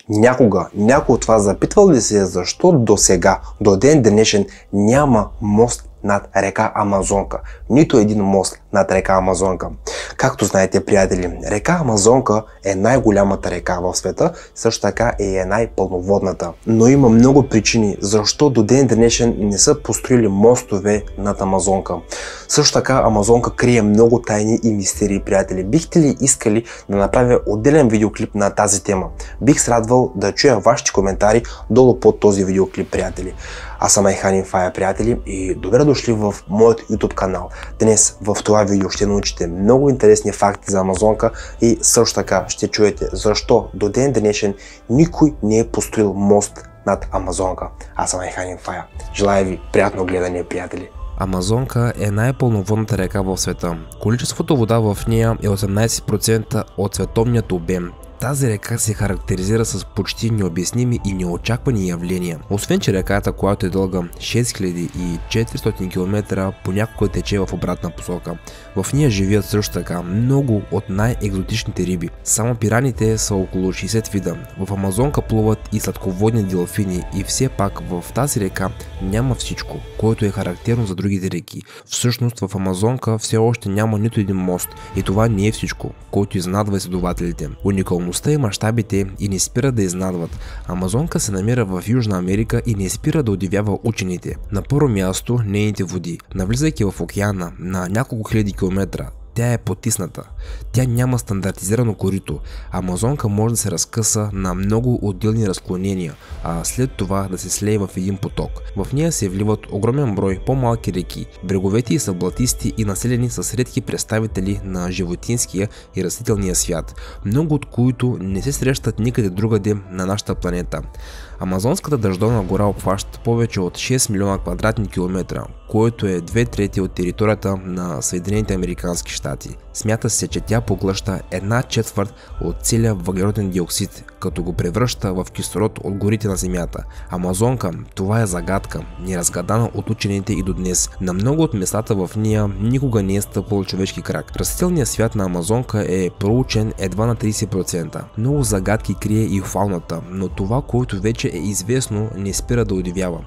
Някога някой от вас запитвал ли се защо до сега, до ден днешен няма мост над река Амазонка? Нито един мост над река Амазонка. Както знаете, приятели, река Амазонка е най-голямата река в света, също така е най-пълноводната. Но има много причини защо до ден днешен не са построили мостове над Амазонка. Също така Амазонка крие много тайни и мистерии, приятели. Бихте ли искали да направя отделен видеоклип на тази тема? Бих се радвал да чуя вашите коментари долу под този видеоклип, приятели. Аз съм Айхан Инфая, приятели, и добре дошли в моят YouTube канал. Днес в това видео ще научите много интересни факти за Амазонка и също така ще чуете защо до ден днешен никой не е построил мост над Амазонка. Аз съм Айхан Инфая. Желая ви приятно гледане, приятели. Амазонка е най-пълноводната река в света. Количеството вода в нея е 18% от световният обем. Тази река се характеризира с почти необясними и неочаквани явления. Освен че реката, която е дълга 6400 км, понякога тече в обратна посока. В нея живеят също така много от най-екзотичните риби. Само пираните са около 60 вида. В Амазонка плуват и сладководни делфини и все пак в тази река няма всичко, което е характерно за другите реки. Всъщност в Амазонка все още няма нито един мост и това не е всичко, който изненадва изследователите. Уникалността и мащабите и не спира да изненадват. Амазонка се намира в Южна Америка и не спира да удивява учените. На първо място нейните води. Навлизайки в океана на няколко хиляди километра, тя е потисната. Тя няма стандартизирано корито. Амазонка може да се разкъса на много отделни разклонения, а след това да се слее в един поток. В нея се вливат огромен брой по-малки реки. Бреговете й са блатисти и населени с редки представители на животинския и растителния свят, много от които не се срещат никъде другаде на нашата планета. Амазонската дъждовна гора обхваща повече от 6 милиона квадратни километра, което е 2/3 от територията на Съединените американски щати. Смята се, че тя поглъща 1/4 от целия въглероден диоксид, като го превръща в кислород от горите на Земята. Амазонка, това е загадка, неразгадана от учените и до днес. На много от местата в нея никога не е стъпвал човешки крак. Растителният свят на Амазонка е проучен едва на 30%. Много загадки крие и фауната, но това, което вече е известно, не спира да удивява.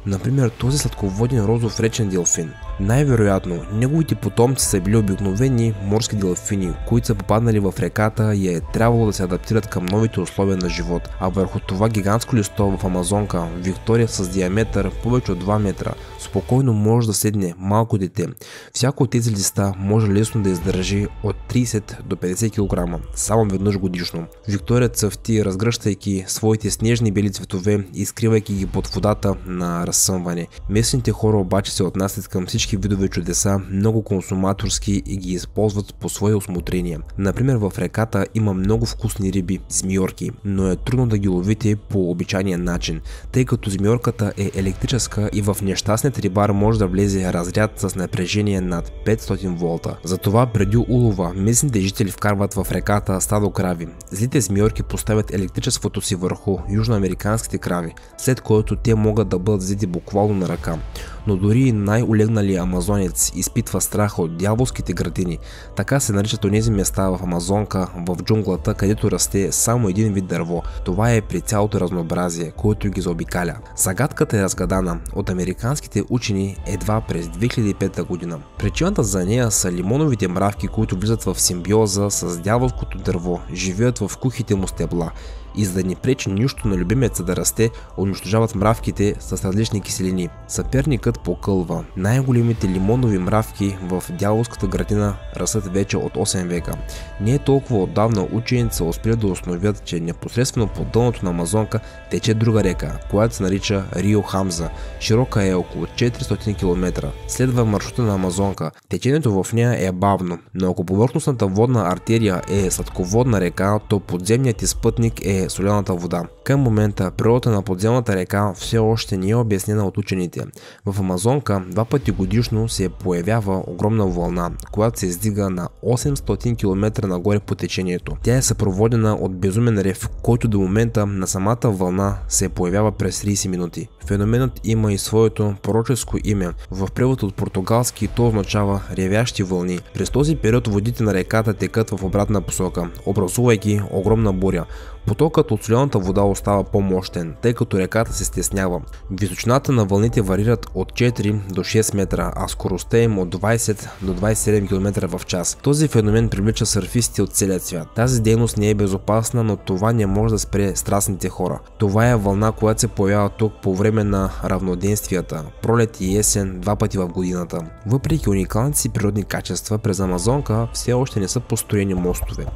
Например, този сладководен розов речен делфин. Най-вероятно, неговите потомци са били обикновени морски делфини, които са попаднали в реката и е трябвало да се адаптират към новите условия на живот. А върху това гигантско листо в Амазонка, Виктория с диаметър повече от 2 метра, спокойно може да седне малко дете. Всяко от тези листа може лесно да издържи от 30 до 50 кг, само веднъж годишно. Виктория цъфти, разгръщайки своите снежни бели цветове и скривайки ги под водата на разсъмване. Местните хора обаче се отнасят към всички видове чудеса много консуматорски и ги използват по свое усмотрение. Например, в реката има много вкусни риби, змиорки, но е трудно да ги ловите по обичайния начин, тъй като змиорката е електрическа и в нещастният рибар може да влезе разряд с напрежение над 500 волта. Затова преди улова местните жители вкарват в реката стадо крави. Злите змиорки поставят електричеството си върху южноамериканските крави, след което те могат да бъдат взети буквално на ръка. Но дори най-улегналият амазонец изпитва страх от дяволските градини. Така се наричат онези места в Амазонка, в джунглата, където расте само един вид дърво. Това е при цялото разнообразие, което ги заобикаля. Загадката е разгадана от американските учени едва през 2005 година. Причината за нея са лимоновите мравки, които влизат в симбиоза с дяволското дърво, живеят в кухите му стебла. И за да не пречи нищо на любимеца да расте, унищожават мравките с различни киселини. Съперникът покълва. Най-големите лимонови мравки в дяволската градина растат вече от 8 века. Не е толкова отдавна учените са успели да установят, че непосредствено по дъното на Амазонка тече друга река, която се нарича Рио Хамза. Широка е около 400 км. Следва маршрута на Амазонка. Течението в нея е бавно, но ако повърхностната водна артерия е сладководна река, то подземният изпътник е солената вода. Към момента природата на подземната река все още не е обяснена от учените. В Амазонка 2 пъти годишно се появява огромна вълна, която се издига на 800 км нагоре по течението. Тя е съпроводена от безумен рев, който до момента на самата вълна се появява през 30 минути. Феноменът има и своето пророческо име. В превод от португалски то означава ревящи вълни. През този период водите на реката текат в обратна посока, образувайки огромна буря. Потокът от солената вода остава по-мощен, тъй като реката се стеснява. Височината на вълните варират от 4 до 6 метра, а скоростта им от 20 до 27 км в час. Този феномен привлича сърфисти от целия свят. Тази дейност не е безопасна, но това не може да спре страстните хора. Това е вълна, която се появява тук по време на равноденствията, пролет и есен 2 пъти в годината. Въпреки уникалните си природни качества, през Амазонка все още не са построени мостове.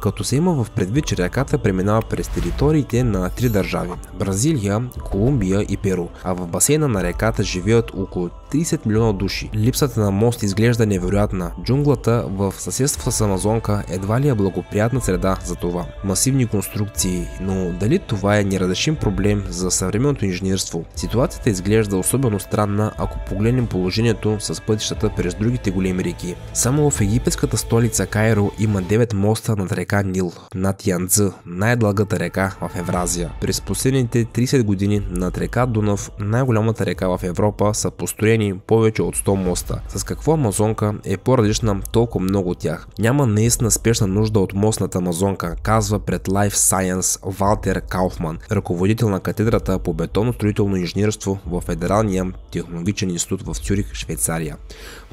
Като се има в предвид, че реката преминава през териториите на 3 държави – Бразилия, Колумбия и Перу, а в басейна на реката живеят около 30 милиона души. Липсата на мост изглежда невероятна. Джунглата в съседство с Амазонка едва ли е благоприятна среда за това. Масивни конструкции, но дали това е неразрешим проблем за съвременното инженерство? Ситуацията изглежда особено странна, ако погледнем положението с пътищата през другите големи реки. Само в египетската столица Кайро има 9 моста над река Нил, над Янцзы, най-дългата река в Евразия. През последните 30 години над река Дунав, най-голямата река в Европа, са построени повече от 100 моста. С какво Амазонка е по-различна толкова много от тях? Няма наистина спешна нужда от мост над Амазонка, казва пред Life Science Валтер Кауфман, ръководител на катедрата по бетонно-строително инженерство в Федералния технологичен институт в Цюрих, Швейцария.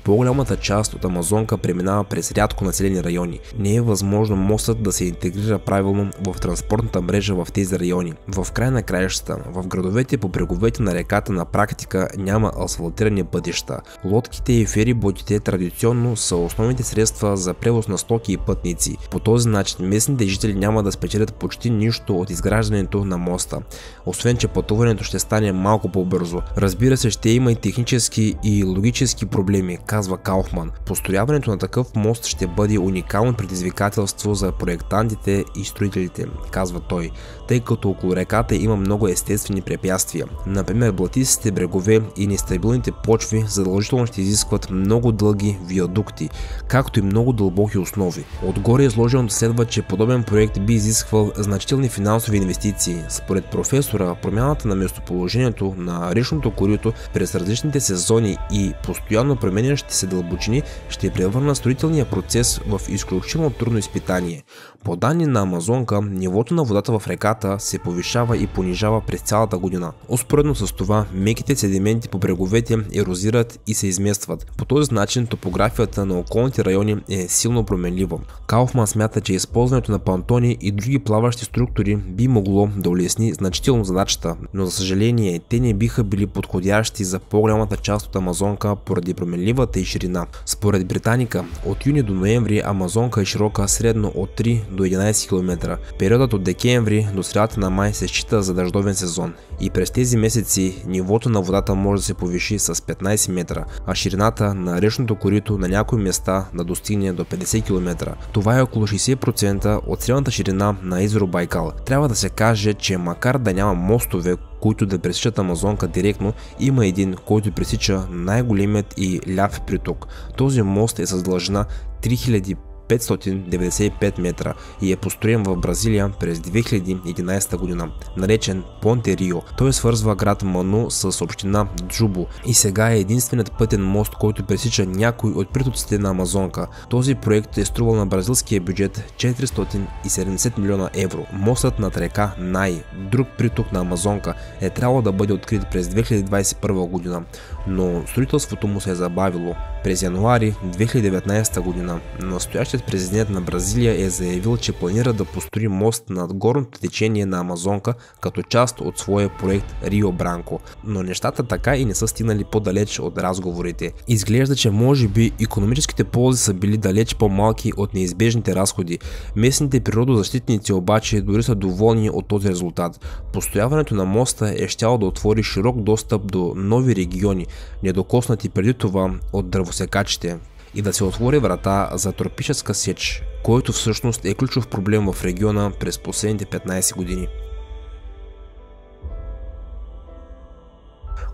По-голямата част от Амазонка преминава през рядко населени райони. Не е възможно мостът да се интегрира правилно в транспортната мрежа в тези райони. В край на краищата, в градовете по бреговете на реката на практика няма асфалтирани пътища. Лодките и фериботите традиционно са основните средства за превоз на стоки и пътници. По този начин местните жители няма да спечелят почти нищо от изграждането на моста, освен че пътуването ще стане малко по-бързо. Разбира се, ще има и технически и логически проблеми, казва Кауфман. Построяването на такъв мост ще бъде уникално предизвикателство за проектантите и строителите, казва той, тъй като около реката има много естествени препятствия. Например, блатистите брегове и нестабилните почви задължително ще изискват много дълги виадукти, както и много дълбоки основи. Отгоре изложеното следва, че подобен проект би изисквал значителни финансови инвестиции. Според професора, промяната на местоположението на речното корито през различните сезони и постоянно променящите се дълбочини ще превърна строителния процес в изключително трудно изпитание. По данни на Амазонка, нивото на водата в реката се повишава и понижава през цялата година. Успоредно с това, меките седименти по бреговете ерозират и се изместват. По този начин топографията на околните райони е силно променлива. Кауфман смята, че използването на пантони и други плаващи структури би могло да улесни значително задачата, но за съжаление те не биха били подходящи за по-голямата част от Амазонка поради променливата и ширина. Според Британика, от юни до ноември Амазонка е широка средно от 3 до 11 км. Периодът от декември до средата на май се счита за дъждовен сезон и през тези месеци нивото на водата може да се повиши с 15 метра, а ширината на речното корито на някои места да достигне до 50 км. Това е около 60% от средната ширина на езеро Байкал. Трябва да се каже, че макар да няма мостове, които да пресичат Амазонка директно, има един, който пресича най-големият и ляв приток. Този мост е с дължина 3595 метра и е построен в Бразилия през 2011 година, наречен Понте Рио. Той свързва град Ману с община Джубо и сега е единственият пътен мост, който пресича някой от притоците на Амазонка. Този проект е струвал на бразилския бюджет 470 милиона евро. Мостът над река Най, друг приток на Амазонка, е трябвало да бъде открит през 2021 година, но строителството му се е забавило. През януари 2019 година настоящият президент на Бразилия е заявил, че планира да построи мост над горното течение на Амазонка като част от своя проект Рио Бранко, но нещата така и не са стигнали по-далеч от разговорите. Изглежда, че може би икономическите ползи са били далеч по-малки от неизбежните разходи. Местните природозащитници обаче дори са доволни от този резултат. Построяването на моста е щяло да отвори широк достъп до нови региони, недокоснати преди това от дървосекачите, и да се отвори врата за тропическа сеч, който всъщност е ключов проблем в региона през последните 15 години.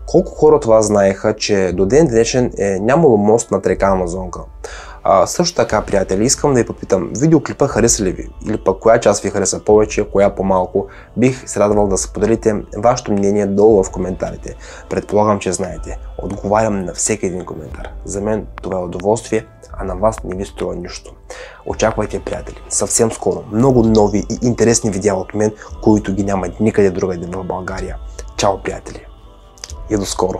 Колко хора от вас знаеха, че до ден днешен е нямало мост над река Амазонка? Също така, приятели, искам да ви попитам, видеоклипа хареса ли ви? Или пък коя част ви хареса повече, коя по-малко? Бих се радвал да споделите вашето мнение долу в коментарите. Предполагам, че знаете. Отговарям на всеки един коментар. За мен това е удоволствие, а на вас не ви струва нищо. Очаквайте, приятели, съвсем скоро много нови и интересни видеа от мен, които ги няма никъде другаде в България. Чао, приятели! И до скоро!